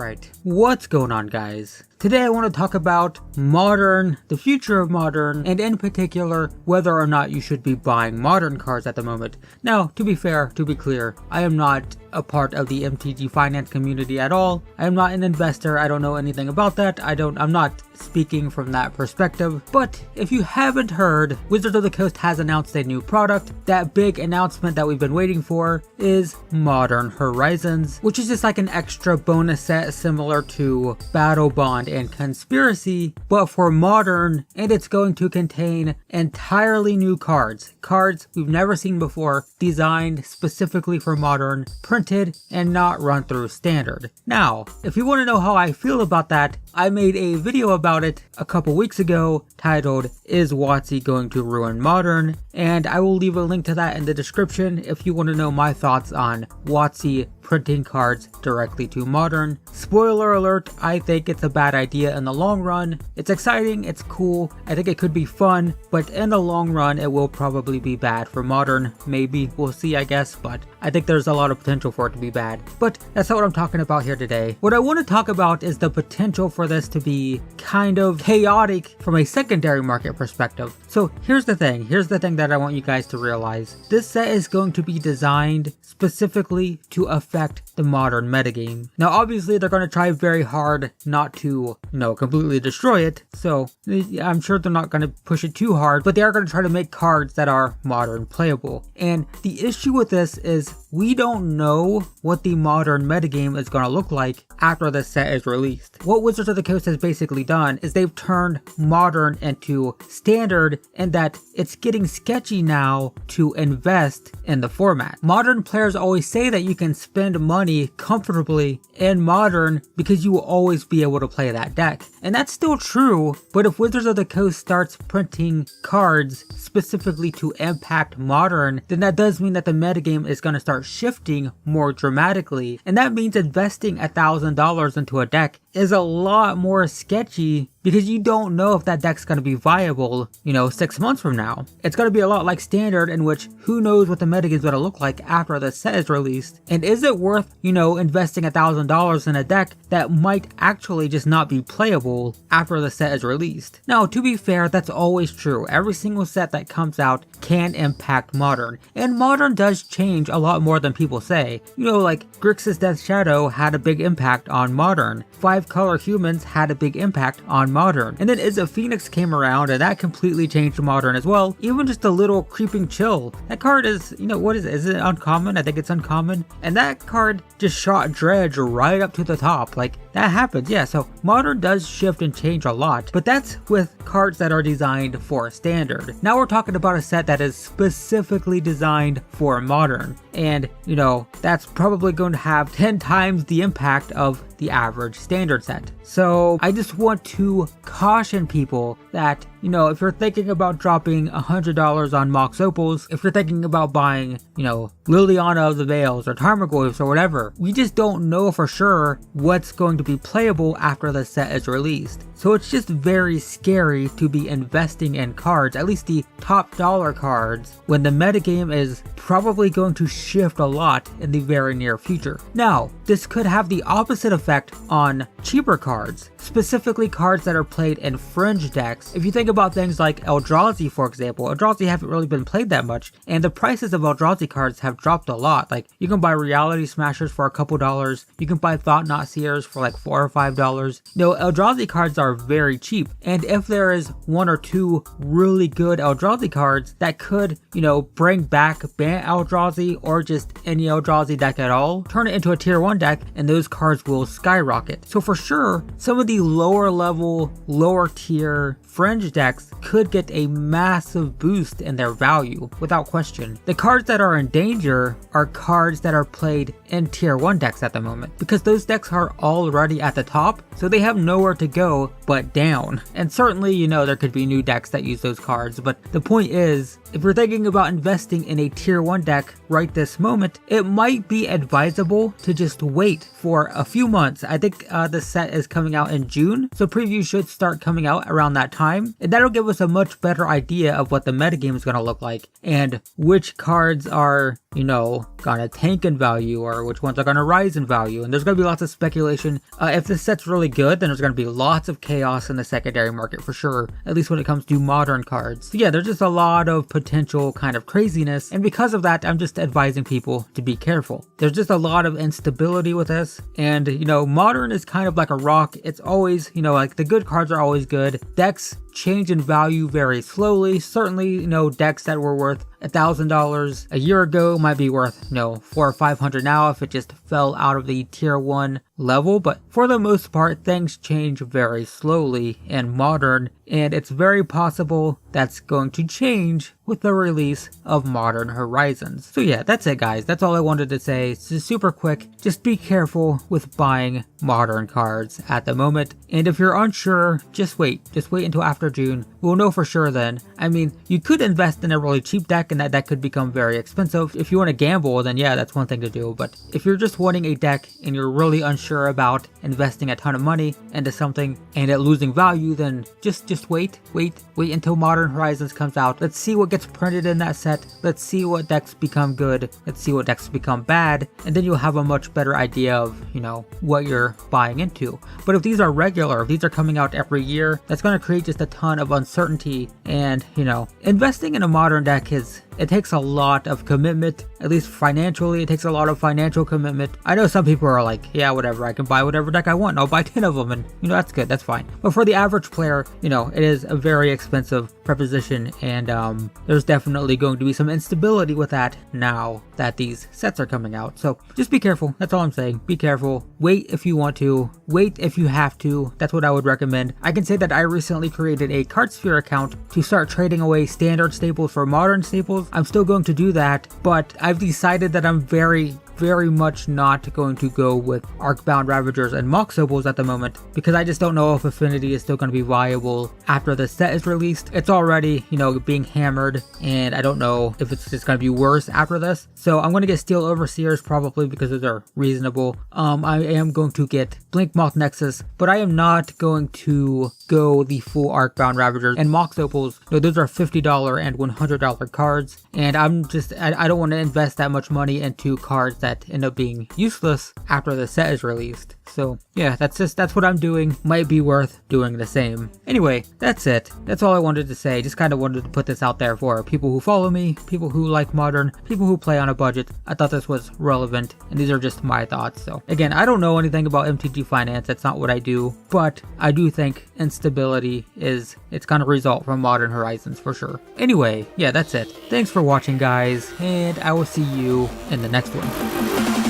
Alright, what's going on, guys? Today I want to talk about Modern, the future of Modern, and in particular, whether or not you should be buying Modern cards at the moment. Now, to be fair, to be clear, I am not a part of the MTG finance community at all. I am not an investor, I don't know anything about that, I'm not speaking from that perspective. But if you haven't heard, Wizards of the Coast has announced a new product. That big announcement that we've been waiting for is Modern Horizons, which is just like an extra bonus set similar to Battle Bond and Conspiracy, but for Modern, and it's going to contain entirely new cards we've never seen before, designed specifically for Modern, printed and not run through Standard. Now, if you want to know how I feel about that, I made a video about it a couple weeks ago titled, "Is WotC going to ruin Modern?" And I will leave a link to that in the description if you want to know my thoughts on WotC printing cards directly to Modern. Spoiler alert, I think it's a bad idea in the long run. It's exciting, it's cool, I think it could be fun, but in the long run it will probably be bad for Modern. Maybe, we'll see I guess, but I think there's a lot of potential for it to be bad. But that's not what I'm talking about here today. What I want to talk about is the potential for this to be kind of chaotic from a secondary market perspective. So here's the thing that I want you guys to realize. This set is going to be designed specifically to affect the Modern metagame. Now obviously they're going to try very hard not to, completely destroy it, so I'm sure they're not going to push it too hard, but they are going to try to make cards that are Modern playable. And the issue with this is we don't know what the Modern metagame is going to look like after the set is released. What Wizards of the Coast has basically done is they've turned Modern into Standard, and that it's getting sketchy now to invest in the format. Modern players always say that you can spend money comfortably in Modern because you will always be able to play that deck. And that's still true, but if Wizards of the Coast starts printing cards specifically to impact Modern, then that does mean that the metagame is going to start shifting more dramatically. And that means investing $1,000 into a deck is a lot more sketchy because you don't know if that deck's going to be viable, 6 months from now. It's going to be a lot like Standard, in which who knows what the metagame is going to look like after the set is released. And is it worth, investing $1,000 in a deck that might actually just not be playable after the set is released? Now, to be fair, that's always true. Every single set that comes out can impact Modern. And Modern does change a lot more than people say. Like Grixis Death Shadow had a big impact on Modern. 5-color humans had a big impact on Modern. And then Izzet Phoenix came around and that completely changed Modern as well. Even just a little Creeping Chill. That card is, what is it? Is it uncommon? I think it's uncommon. And that card just shot Dredge right up to the top. Like, that happens, yeah. So Modern does shift and change a lot, but that's with cards that are designed for Standard. Now we're talking about a set that is specifically designed for Modern. And, that's probably going to have 10 times the impact of the average Standard set. So I just want to caution people that, if you're thinking about dropping $100 on Mox Opals, if you're thinking about buying, Liliana of the Veils or Tarmogoyfs or whatever, we just don't know for sure what's going to be playable after the set is released. So it's just very scary to be investing in cards, at least the top dollar cards, when the metagame is probably going to shift a lot in the very near future. Now, this could have the opposite effect on cheaper cards, specifically cards that are played in fringe decks. If you think about things like Eldrazi, for example, Eldrazi haven't really been played that much, and the prices of Eldrazi cards have dropped a lot. Like, you can buy Reality Smashers for a couple dollars, you can buy Thought Knot Seers for like $4 or $5. Eldrazi cards are very cheap, and if there is 1 or 2 really good Eldrazi cards that could, bring back Bant Eldrazi or just any Eldrazi deck at all, turn it into a tier 1 deck, and those cards will skyrocket. So for sure, some of the lower level, lower tier fringe decks could get a massive boost in their value, without question. The cards that are in danger are cards that are played in tier 1 decks at the moment, because those decks are already at the top, so they have nowhere to go but down. And certainly, there could be new decks that use those cards, but the point is, if you're thinking about investing in a tier 1 deck right this moment, it might be advisable to just wait for a few months. I think the set is coming out in June, so previews should start coming out around that time, and that'll give us a much better idea of what the metagame is going to look like and which cards are gonna tank in value or which ones are gonna rise in value. And there's gonna be lots of speculation. If the set's really good, then there's gonna be lots of chaos in the secondary market for sure, at least when it comes to modern cards. So yeah, there's just a lot of potential kind of craziness, and because of that, I'm just advising people to be careful. There's just a lot of instability with this, and modern is kind of like a rock. It's always, like the good cards are always good. Decks change in value very slowly. Certainly, decks that were worth $1,000 a year ago might be worth, $400 or $500 now if it just fell out of the tier 1 level. But for the most part, things change very slowly in modern, and it's very possible that's going to change with the release of Modern Horizons. So yeah, that's it guys. That's all I wanted to say. It's just super quick. Just be careful with buying modern cards at the moment. And if you're unsure, just wait. Just wait until after June. We'll know for sure then. I mean, you could invest in a really cheap deck and that deck could become very expensive. If you want to gamble, then yeah, that's one thing to do. But if you're just wanting a deck and you're really unsure about investing a ton of money into something and it losing value, then just wait until Modern Horizons comes out. Let's see what gets printed in that set. Let's see what decks become good. Let's see what decks become bad. And then you'll have a much better idea of, what you're buying into. But if these are regular, if these are coming out every year, that's going to create just a ton of uncertainty. And, investing in a modern deck it takes a lot of commitment, at least financially. It takes a lot of financial commitment. I know some people are like, yeah, whatever, I can buy whatever deck I want. I'll buy 10 of them and, that's good, that's fine. But for the average player, it is a very expensive proposition, and there's definitely going to be some instability with that now that these sets are coming out. So just be careful. That's all I'm saying. Be careful. Wait if you want to. Wait if you have to. That's what I would recommend. I can say that I recently created a Cardsphere account to start trading away standard staples for modern staples. I'm still going to do that, but I've decided that I'm very much not going to go with Arcbound Ravagers and Mox Opals at the moment, because I just don't know if Affinity is still going to be viable after the set is released. It's already, being hammered, and I don't know if it's just going to be worse after this. So I'm going to get Steel Overseers probably because those are reasonable. I am going to get Blink Moth Nexus, but I am not going to go the full Arcbound Ravagers and Mox Opals. Those are $50 and $100 cards, and I don't want to invest that much money into cards that end up being useless after the set is released. So yeah, that's what I'm doing. Might be worth doing the same. Anyway, that's it. That's all I wanted to say. Just kind of wanted to put this out there for people who follow me, people who like modern, people who play on a budget. I thought this was relevant, and these are just my thoughts. So again, I don't know anything about MTG finance. That's not what I do, but I do think instability it's gonna result from Modern Horizons for sure. Anyway, yeah, that's it. Thanks for watching guys, and I will see you in the next one.